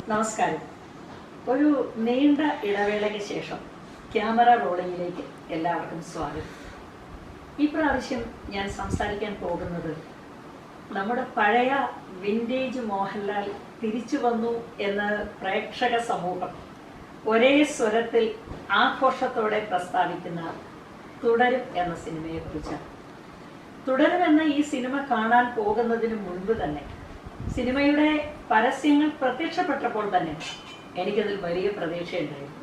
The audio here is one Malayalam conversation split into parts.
നമസ്കാരം. ഒരു നീണ്ട ഇടവേളയ്ക്ക് ശേഷം ക്യാമറ റോളിങ്ങിലേക്ക് എല്ലാവർക്കും സ്വാഗതം. ഈ പ്രാവശ്യം ഞാൻ സംസാരിക്കാൻ പോകുന്നത് നമ്മുടെ പഴയ വിൻറ്റേജ് മോഹൻലാൽ തിരിച്ചു വന്നു എന്ന് പ്രേക്ഷക സമൂഹം ഒരേ സ്വരത്തിൽ ആഘോഷത്തോടെ പ്രസ്താവിക്കുന്ന തുടരും എന്ന സിനിമയെക്കുറിച്ചാണ്. തുടരും എന്ന ഈ സിനിമ കാണാൻ പോകുന്നതിന് മുൻപ് തന്നെ സിനിമയുടെ പരസ്യങ്ങൾ പ്രത്യക്ഷപ്പെട്ടപ്പോൾ തന്നെ എനിക്കതിൽ വലിയ പ്രതീക്ഷയുണ്ടായിരുന്നു.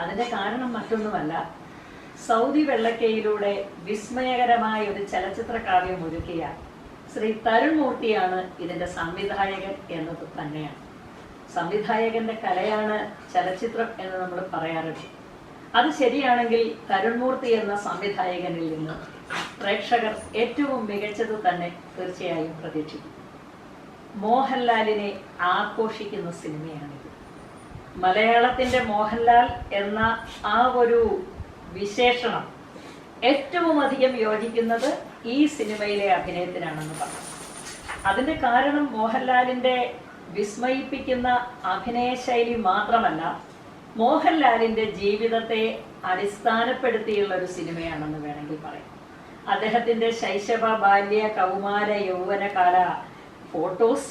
അതിൻ്റെ കാരണം മറ്റൊന്നുമല്ല, സൗദി വെള്ളക്കയിലൂടെ വിസ്മയകരമായ ഒരു ചലച്ചിത്ര കാവ്യം ഒരുക്കിയ ശ്രീ തരുൺ മൂർത്തിയാണ് ഇതിൻ്റെ സംവിധായകൻ എന്നത് തന്നെയാണ്. സംവിധായകന്റെ കലയാണ് ചലച്ചിത്രം എന്ന് നമ്മൾ പറയാറുണ്ട്. അത് ശരിയാണെങ്കിൽ തരുൺ മൂർത്തി എന്ന സംവിധായകനിൽ നിന്ന് പ്രേക്ഷകർ ഏറ്റവും മികച്ചത് തന്നെ തീർച്ചയായും പ്രതീക്ഷിക്കും. മോഹൻലാലിനെ ആഘോഷിക്കുന്ന സിനിമയാണിത്. മലയാളത്തിന്റെ മോഹൻലാൽ എന്ന ആ ഒരു വിശേഷണം ഏറ്റവും അധികം യോജിക്കുന്നത് ഈ സിനിമയിലെ അഭിനയത്തിനാണെന്ന് പറഞ്ഞു. അതിന്റെ കാരണം മോഹൻലാലിന്റെ വിസ്മയിപ്പിക്കുന്ന അഭിനയ ശൈലി മാത്രമല്ല, മോഹൻലാലിന്റെ ജീവിതത്തെ അടിസ്ഥാനപ്പെടുത്തിയുള്ള ഒരു സിനിമയാണെന്ന് വേണമെങ്കിൽ പറയാം. അദ്ദേഹത്തിന്റെ ശൈശവ, ബാല്യ, കൗമാര, യൗവനകാല ഫോട്ടോസ്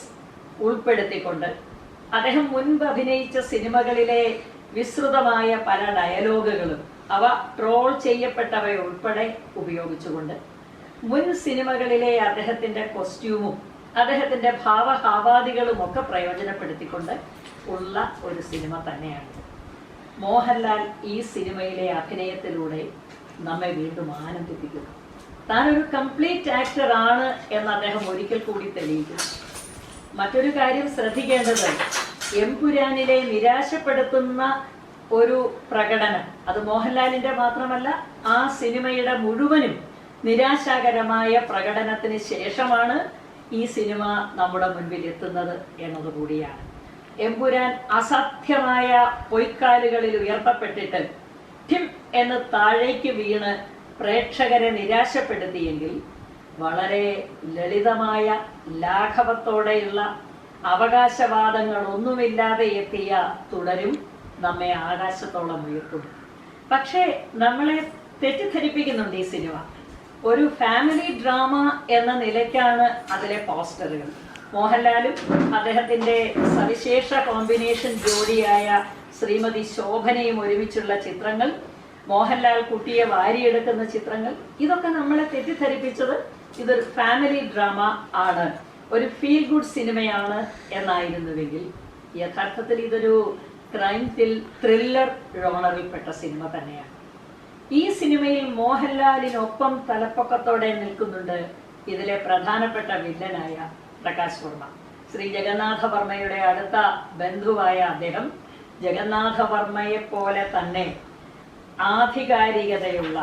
ഉൾപ്പെടുത്തിക്കൊണ്ട് അദ്ദേഹം മുൻപ് അഭിനയിച്ച സിനിമകളിലെ വിസ്തൃതമായ പല ഡയലോഗുകളും അവ ട്രോൾ ചെയ്യപ്പെട്ടവയുൾപ്പെടെ ഉപയോഗിച്ചുകൊണ്ട് മുൻ സിനിമകളിലെ അദ്ദേഹത്തിന്റെ കോസ്റ്റ്യൂമും അദ്ദേഹത്തിന്റെ ഭാവഹാവാദികളും ഒക്കെ പ്രയോജനപ്പെടുത്തിക്കൊണ്ട് ഉള്ള ഒരു സിനിമ തന്നെയാണ്. മോഹൻലാൽ ഈ സിനിമയിലെ അഭിനയത്തിലൂടെ നമ്മെ വീണ്ടും ആനന്ദിപ്പിക്കുന്നു. താനൊരു കംപ്ലീറ്റ് ആക്ടർ ആണ് എന്ന് അദ്ദേഹം ഒരിക്കൽ കൂടി തെളിയിക്കുന്നു. മറ്റൊരു കാര്യം ശ്രദ്ധിക്കേണ്ടത്, എമ്പുരാനിലെ നിരാശപ്പെടുത്തുന്ന ഒരു പ്രകടനം, അത് മോഹൻലാലിന്റെ മാത്രമല്ല, ആ സിനിമയുടെ മുഴുവനും നിരാശാകരമായ പ്രകടനത്തിന് ശേഷമാണ് ഈ സിനിമ നമ്മുടെ മുൻപിൽ എത്തുന്നത് എന്നതുകൂടിയാണ്. എമ്പുരാൻ അസാധ്യമായ പൊയ്ക്കാലുകളിൽ ഉയർത്തപ്പെട്ടിട്ട് ഠിം എന്ന് താഴേക്ക് വീണ് പ്രേക്ഷകരെ നിരാശപ്പെടുത്തിയെങ്കിൽ, വളരെ ലളിതമായ ലാഘവത്തോടെയുള്ള അവകാശവാദങ്ങൾ ഒന്നുമില്ലാതെ എത്തിയ തുടരും നമ്മെ ആകാശത്തോളം ഉയർത്തുന്നു. പക്ഷേ നമ്മളെ തെറ്റിദ്ധരിപ്പിക്കുന്നുണ്ട് ഈ സിനിമ. ഒരു ഫാമിലി ഡ്രാമ എന്ന നിലയ്ക്കാണ് അതിലെ പോസ്റ്ററുകൾ. മോഹൻലാലും അദ്ദേഹത്തിന്റെ സവിശേഷ കോമ്പിനേഷൻ ജോഡിയായ ശ്രീമതി ശോഭനയും ഒരുമിച്ചുള്ള ചിത്രങ്ങൾ, മോഹൻലാൽ കുട്ടിയെ വാരിയെടുക്കുന്ന ചിത്രങ്ങൾ, ഇതൊക്കെ നമ്മളെ തെറ്റിദ്ധരിപ്പിച്ചത് ഇതൊരു ഫാമിലി ഡ്രാമ ആണ്, ഒരു ഫീൽ ഗുഡ് സിനിമയാണ് എന്നായിരുന്നുവെങ്കിൽ യഥാർത്ഥത്തിൽ ഇതൊരു ക്രൈം ത്രില്ലർ ജോണറിൽപ്പെട്ട സിനിമ തന്നെയാണ്. ഈ സിനിമയിൽ മോഹൻലാലിനൊപ്പം തലപ്പൊക്കത്തോടെ നിൽക്കുന്നുണ്ട് ഇതിലെ പ്രധാനപ്പെട്ട വില്ലനായ പ്രകാശ് വർമ്മ. ശ്രീ ജഗന്നാഥ വർമ്മയുടെ അടുത്ത ബന്ധുവായ അദ്ദേഹം ജഗന്നാഥ വർമ്മയെ പോലെ തന്നെ ആധികാരികതയുള്ള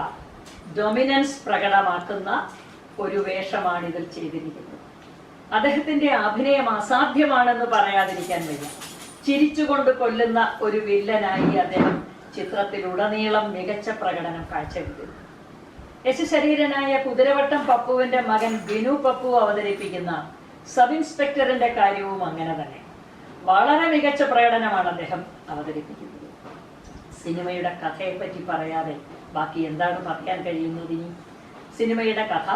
ഡൊമിനൻസ് പ്രകടമാക്കുന്ന ഒരു വേഷമാണ് ഇതിൽ ചെയ്തിരിക്കുന്നത്. അദ്ദേഹത്തിന്റെ അഭിനയം അസാധ്യമാണെന്ന് പറയാതിരിക്കാൻ വയ്യ. ചിരിച്ചുകൊണ്ട് കൊല്ലുന്ന ഒരു വില്ലനായി അദ്ദേഹം ചിത്രത്തിലുടനീളം മികച്ച പ്രകടനം കാഴ്ചവെക്കുന്നു. യശശരീരനായ കുതിരവട്ടം പപ്പുവിന്റെ മകൻ ബിനു പപ്പു അവതരിപ്പിക്കുന്ന സബ് ഇൻസ്പെക്ടറിന്റെ കാര്യവും അങ്ങനെ തന്നെ വളരെ മികച്ച പ്രകടനമാണ് അദ്ദേഹം അവതരിപ്പിക്കുന്നത്. സിനിമയുടെ കഥയെപ്പറ്റി പറയാതെ ബാക്കി എന്താണ് പറയാൻ കഴിയുന്നതിനി? സിനിമയുടെ കഥ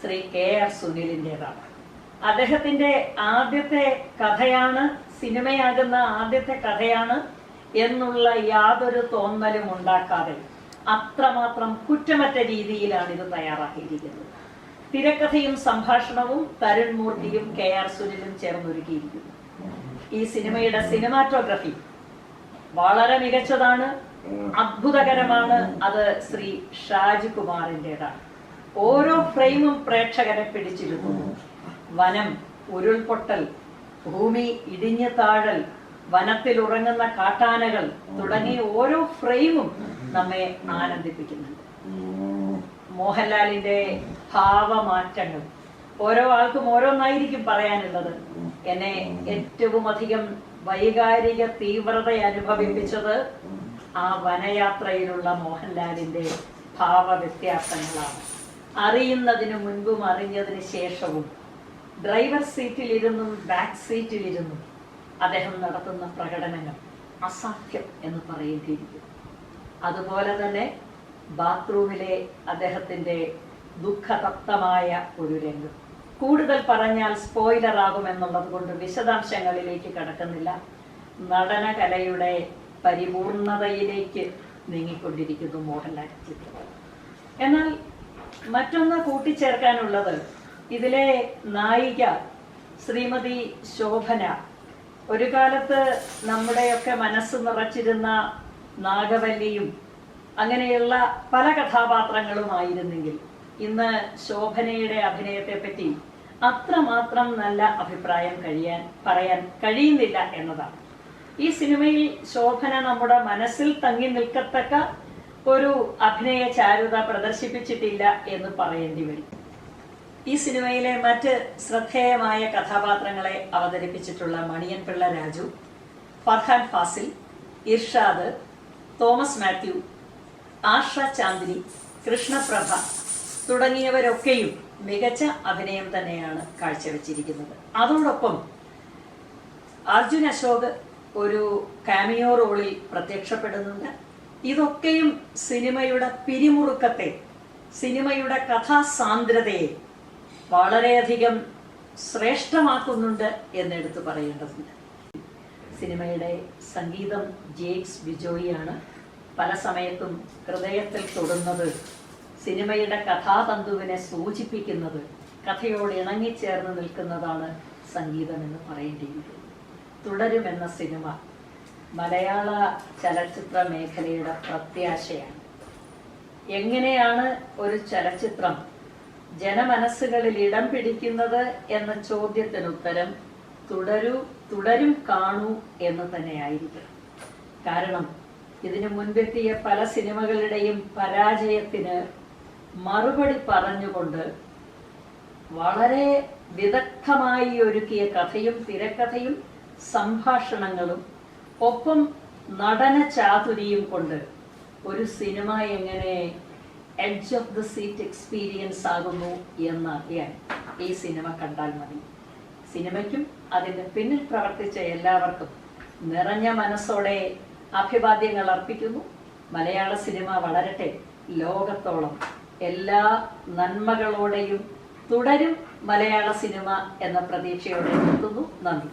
ശ്രീ KR സുനിലിൻ്റെതാണ്. അദ്ദേഹത്തിന്റെ ആദ്യത്തെ കഥയാണ്, സിനിമയാകുന്ന ആദ്യത്തെ കഥയാണ് എന്നുള്ള യാതൊരു തോന്നലും ഉണ്ടാക്കാതെ അത്രമാത്രം കുറ്റമറ്റ രീതിയിലാണ് ഇത് തയ്യാറാക്കിയിരിക്കുന്നത്. തിരക്കഥയും സംഭാഷണവും തരുൺ മൂർത്തിയും KR സുനിലും ചേർന്നൊരുക്കിയിരിക്കുന്നു. ഈ സിനിമയുടെ സിനിമാറ്റോഗ്രഫി വളരെ മികച്ചതാണ്, അത്ഭുതകരമാണ്. അത് ശ്രീ ഷാജി കുമാറിൻ്റെതാണ്. ഓരോ ഫ്രെയിമും പ്രേക്ഷകരെ പിടിച്ചിരുത്തുന്നു. വനം, ഉരുൾപൊട്ടൽ, ഭൂമി ഇടിഞ്ഞു താഴൽ, വനത്തിൽ ഉറങ്ങുന്ന കാട്ടാനകൾ തുടങ്ങി ഓരോ ഫ്രെയിമും നമ്മെ ആനന്ദിപ്പിക്കുന്നുണ്ട്. മോഹൻലാലിന്റെ ഭാവമാറ്റങ്ങൾ, ഓരോ ആൾക്കും ഓരോന്നായിരിക്കും പറയാനുള്ളത്. എന്നെ ഏറ്റവും അധികം വൈകാരിക തീവ്രത അനുഭവിപ്പിച്ചത് ആ വനയാത്രയിലുള്ള മോഹൻലാലിന്റെ ഭാവവ്യത്യാസങ്ങളാണ്. അറിയുന്നതിനു മുൻപും അറിഞ്ഞതിന് ശേഷവും ഡ്രൈവർ സീറ്റിലിരുന്നും ബാക്ക് സീറ്റിലിരുന്നും അദ്ദേഹം നടത്തുന്ന പ്രകടനങ്ങൾ അസാധ്യം എന്ന് പറയേണ്ടിയിരിക്കുന്നു. അതുപോലെ തന്നെ ബാത്റൂമിലെ അദ്ദേഹത്തിൻ്റെ ദുഃഖതപ്തമായ ഒരു രംഗം, കൂടുതൽ പറഞ്ഞാൽ സ്പോയിലർ ആകുമെന്നുള്ളത് കൊണ്ട് വിശദാംശങ്ങളിലേക്ക് കടക്കുന്നില്ല. നടനകലയുടെ പരിപൂർണതയിലേക്ക് നീങ്ങിക്കൊണ്ടിരിക്കുന്നു മോഹൻലാൽ ചിത്രം. എന്നാൽ മറ്റൊന്ന് കൂട്ടിച്ചേർക്കാനുള്ളത്, ഇതിലെ നായിക ശ്രീമതി ശോഭന ഒരു കാലത്ത് നമ്മുടെയൊക്കെ മനസ്സ് നിറച്ചിരുന്ന നാഗവല്ലിയും അങ്ങനെയുള്ള പല കഥാപാത്രങ്ങളുമായിരുന്നെങ്കിൽ ഇന്ന് ശോഭനയുടെ അഭിനയത്തെ പറ്റി അത്രമാത്രം നല്ല അഭിപ്രായം പറയാൻ കഴിയുന്നില്ല എന്നതാണ്. ഈ സിനിമയിൽ ശോഭന നമ്മുടെ മനസ്സിൽ തങ്ങി നിൽക്കത്തക്ക ഒരു അഭിനയ ചാരുത പ്രദർശിപ്പിച്ചിട്ടില്ല എന്ന് പറയേണ്ടി വരും. ഈ സിനിമയിലെ മറ്റ് ശ്രദ്ധേയമായ കഥാപാത്രങ്ങളെ അവതരിപ്പിച്ചിട്ടുള്ള മണിയൻ പിള്ള രാജു, ഫർഹാൻ ഫാസിൽ, ഇർഷാദ്, തോമസ് മാത്യു, ആഷ ചാന്ദിനി, കൃഷ്ണപ്രഭ തുടങ്ങിയവരൊക്കെയും മികച്ച അഭിനയം തന്നെയാണ് കാഴ്ചവെച്ചിരിക്കുന്നത്. അതോടൊപ്പം അർജുൻ അശോക് ഒരു കാമിയോ റോളിൽ പ്രത്യക്ഷപ്പെടുന്നുണ്ട്. ഇതൊക്കെയും സിനിമയുടെ പിരിമുറുക്കത്തെ, സിനിമയുടെ കഥാസാന്ദ്രതയെ വളരെയധികം ശ്രേഷ്ഠമാക്കുന്നുണ്ട് എന്നെടുത്ത് പറയേണ്ടതുണ്ട്. സിനിമയുടെ സംഗീതം ജെയ്ക്സ് ബിജോയിയാണ്. പല സമയത്തും ഹൃദയത്തിൽ തൊടുന്നത്, സിനിമയുടെ കഥാതന്തുവിനെ സൂചിപ്പിക്കുന്നത്, കഥയോട് ഇണങ്ങിച്ചേർന്ന് നിൽക്കുന്നതാണ് സംഗീതമെന്ന് പറയേണ്ടിയിരിക്കുന്നു. തുടരുമെന്ന സിനിമ മലയാള ചലച്ചിത്ര മേഖലയുടെ പ്രത്യാശയാണ്. എങ്ങനെയാണ് ഒരു ചലച്ചിത്രം ജനമനസ്സുകളിൽ ഇടം പിടിക്കുന്നത് എന്ന ചോദ്യത്തിന് ഉത്തരം തുടരും കാണൂ എന്ന് തന്നെയായിരിക്കും. കാരണം ഇതിനു മുൻപെത്തിയ പല സിനിമകളുടെയും പരാജയത്തിന് മറുപടി പറഞ്ഞുകൊണ്ട് വളരെ വിദഗ്ധമായി ഒരുക്കിയ കഥയും തിരക്കഥയും സംഭാഷണങ്ങളും ഒപ്പം നടന ചാതുരിയും കൊണ്ട് ഒരു സിനിമ എങ്ങനെ edge of the seat experience ആകുന്നു എന്നറിയാൻ ഈ സിനിമ കണ്ടാൽ മതി. സിനിമയ്ക്കും അതിൻ്റെ പിന്നിൽ പ്രവർത്തിച്ച എല്ലാവർക്കും നിറഞ്ഞ മനസ്സോടെ അഭിവാദ്യങ്ങൾ അർപ്പിക്കുന്നു. മലയാള സിനിമ വളരട്ടെ, ലോകത്തോളം എല്ലാ നന്മകളോടെയും തുടരും മലയാള സിനിമ എന്ന പ്രതീക്ഷയോടെ നിർത്തുന്നു. നന്ദി.